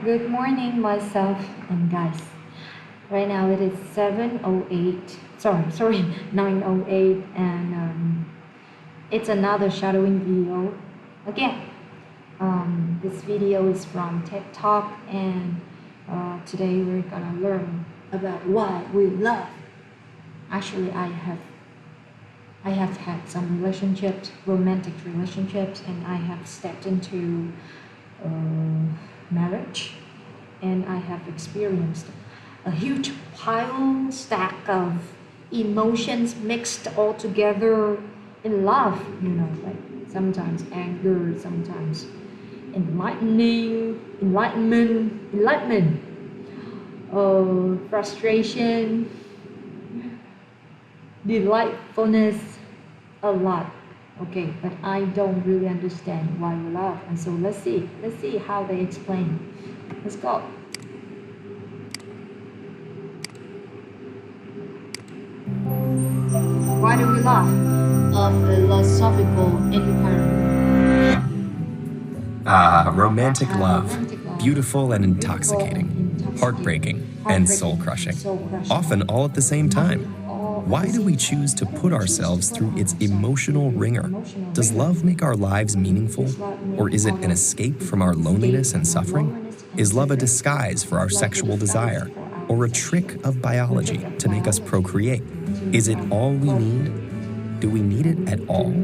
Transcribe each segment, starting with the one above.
Good morning, myself and guys. Right now it is 7:08. Sorry, 9:08, and it's another shadowing video again. This video is from TED Talk, and today we're gonna learn about why we love. Actually, I have had some relationships, romantic relationships, and I have stepped into marriage, and I have experienced a huge stack of emotions mixed all together in love, like sometimes anger, sometimes enlightenment, frustration, delightfulness, a lot. Okay, but I don't really understand why we love, and so let's see how they explain. Let's go. Why do we love? A philosophical inquiry. Romantic love. Beautiful and intoxicating, heartbreaking and soul-crushing, often all at the same time. Why do we choose to put ourselves through its emotional ringer? Does love make our lives meaningful, or is it an escape from our loneliness and suffering? Is love a disguise for our sexual desire, or a trick of biology to make us procreate? Is it all we need? Do we need it at all?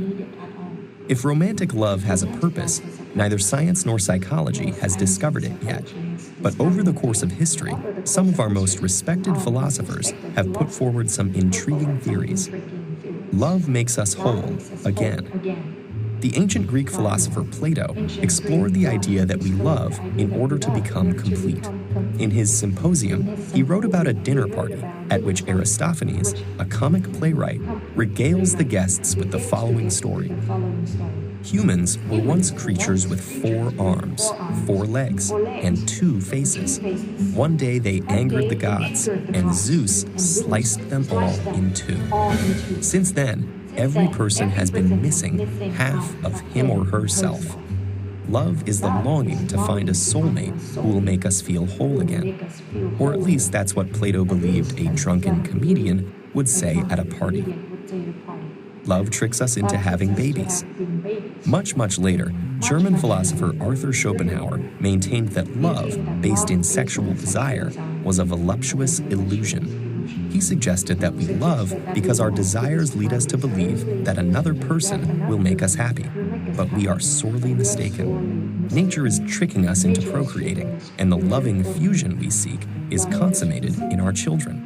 If romantic love has a purpose, neither science nor psychology has discovered it yet. But over the course of history, some of our most respected philosophers have put forward some intriguing theories. Love makes us whole again. The ancient Greek philosopher Plato explored the idea that we love in order to become complete. In his Symposium, he wrote about a dinner party at which Aristophanes, a comic playwright, regales the guests with the following story. Humans were once creatures with 4 arms, 4 legs, and 2 faces. One day they angered the gods, and Zeus sliced them all in 2. Since then, every person has been missing half of him or herself. Love is the longing to find a soulmate who will make us feel whole again. Or at least that's what Plato believed a drunken comedian would say at a party. Love tricks us into having babies. Much later, German philosopher Arthur Schopenhauer maintained that love, based in sexual desire, was a voluptuous illusion. He suggested that we love because our desires lead us to believe that another person will make us happy, but we are sorely mistaken. Nature is tricking us into procreating, and the loving fusion we seek is consummated in our children.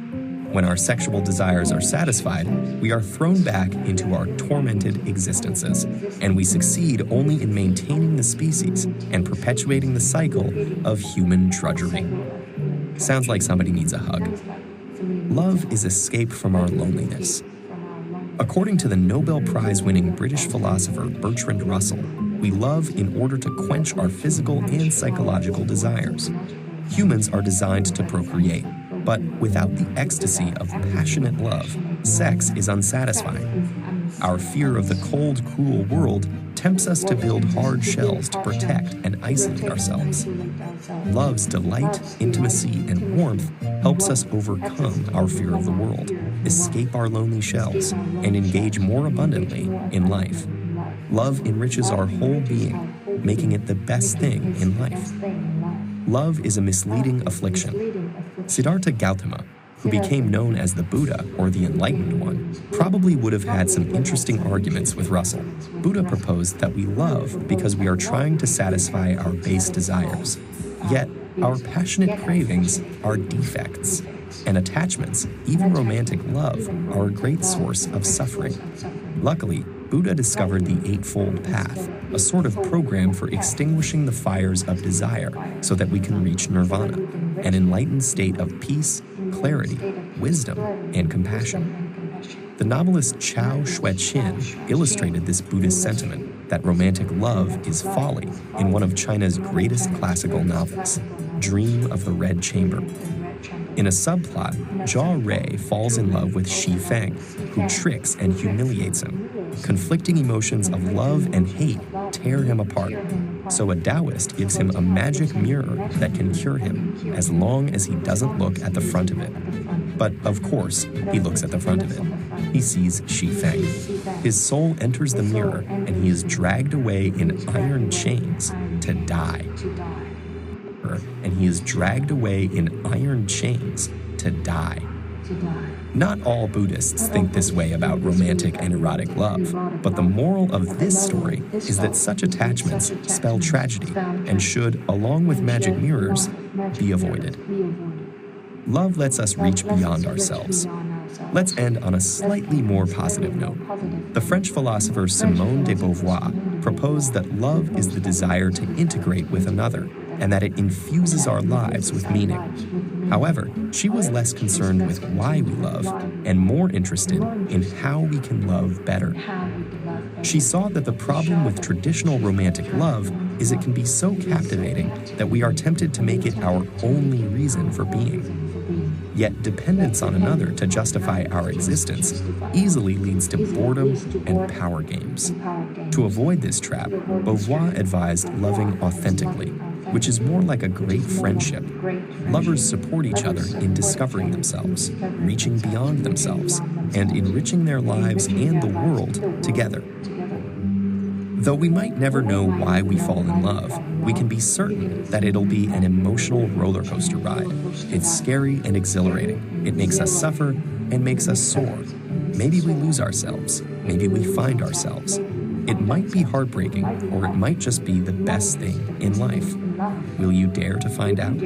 When our sexual desires are satisfied, we are thrown back into our tormented existences, and we succeed only in maintaining the species and perpetuating the cycle of human drudgery. Sounds like somebody needs a hug. Love is escape from our loneliness. According to the Nobel Prize-winning British philosopher Bertrand Russell, we love in order to quench our physical and psychological desires. Humans are designed to procreate, but without the ecstasy of passionate love, sex is unsatisfying. Our fear of the cold, cruel world tempts us to build hard shells to protect and isolate ourselves. Love's delight, intimacy, and warmth helps us overcome our fear of the world, escape our lonely shells, and engage more abundantly in life. Love enriches our whole being, making it the best thing in life. Love is a misleading affliction. Siddhartha Gautama, who became known as the Buddha or the Enlightened One, probably would have had some interesting arguments with Russell. Buddha proposed that we love because we are trying to satisfy our base desires. Yet, our passionate cravings are defects, and attachments, even romantic love, are a great source of suffering. Luckily, Buddha discovered the Eightfold Path, a sort of program for extinguishing the fires of desire so that we can reach nirvana, an enlightened state of peace, clarity, wisdom, and compassion. The novelist Chao Xue-chin illustrated this Buddhist sentiment that romantic love is folly in one of China's greatest classical novels, Dream of the Red Chamber. In a subplot, Jia Rui falls in love with Xi Feng, who tricks and humiliates him. Conflicting emotions of love and hate tear him apart. So a Taoist gives him a magic mirror that can cure him as long as he doesn't look at the front of it. But of course, he looks at the front of it. He sees Xi Feng. His soul enters the mirror and he is dragged away in iron chains to die. And he is dragged away in iron chains to die. Not all Buddhists think this way about romantic and erotic love, but the moral of this story is that such attachments spell tragedy and should, along with magic mirrors, be avoided. Love lets us reach beyond ourselves. Let's end on a slightly more positive note. The French philosopher Simone de Beauvoir proposed that love is the desire to integrate with another, and that it infuses our lives with meaning. However, she was less concerned with why we love and more interested in how we can love better. She saw that the problem with traditional romantic love is it can be so captivating that we are tempted to make it our only reason for being. Yet dependence on another to justify our existence easily leads to boredom and power games. To avoid this trap, Beauvoir advised loving authentically, which is more like a great friendship. Lovers support each other in discovering themselves, reaching beyond themselves, and enriching their lives and the world together. Though we might never know why we fall in love, we can be certain that it'll be an emotional roller coaster ride. It's scary and exhilarating. It makes us suffer and makes us soar. Maybe we lose ourselves. Maybe we find ourselves. It might be heartbreaking, or it might just be the best thing in life. Will you dare to find out?